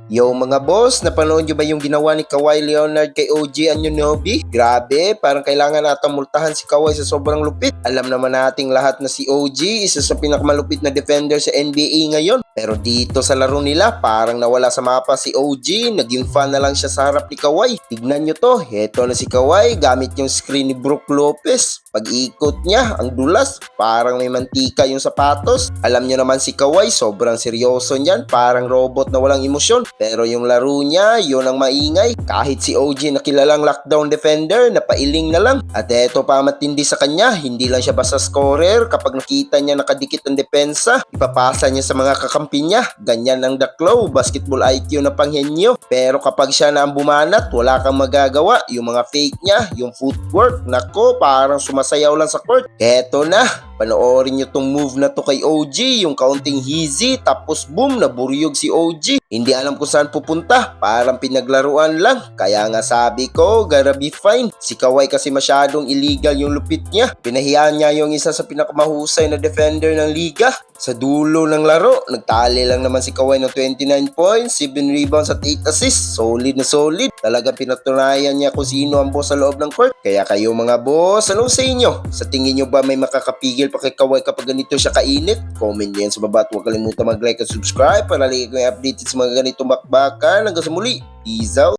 Yo mga boss, napanood nyo ba yung ginawa ni Kawhi Leonard kay OG Anunoby? Grabe, parang kailangan natang multahan si Kawhi sa sobrang lupit. Alam naman nating lahat na si OG, isa sa pinakamalupit na defender sa NBA ngayon. Pero dito sa laro nila, parang nawala sa mapa si OG, naging fan na lang siya sa harap ni Kawhi. Tignan nyo to, heto na si Kawhi gamit yung screen ni Brook Lopez. Pag-ikot niya, ang dulas, parang may mantika yung sapatos. Alam nyo naman si Kawhi, sobrang seryoso niyan, parang robot na walang emosyon. Pero yung laro niya, yun ang maingay. Kahit si OG na kilalang lockdown defender, napailing na lang. At eto pa matindi sa kanya, hindi lang siya basta scorer. Kapag nakita niya nakadikit ang depensa, ipapasa niya sa mga kakampi niya. Ganyan ang Daklow, basketball IQ na panghenyo. Pero kapag siya na ang bumanat, wala kang magagawa. Yung mga fake niya, yung footwork, nako, parang sumasayaw lang sa court. Eto na, panoorin nyo tong move na to kay OG, yung kaunting easy, tapos boom, naburyog si OG. Hindi alam kung saan pupunta, parang pinaglaruan lang. Kaya nga sabi ko, gotta be fine. Si Kawhi kasi masyadong illegal yung lupit niya. Pinahiyaan niya yung isa sa pinakamahusay na defender ng liga. Sa dulo ng laro, nagtali lang naman si Kawhi ng 29 points, 7 rebounds at 8 assists. Solid na solid. Talagang pinatunayan niya kung sino ang boss sa loob ng court. Kaya kayo mga boss, anong sa inyo? Sa tingin nyo ba may makakapigil pa kay Kawhi kapag ganito siya kainit? Comment nyo yan sa baba at huwag kalimutan mag-like at subscribe para lagi ko yung updated sa mga ganitong bakbakan. Hanggang sa muli, peace out!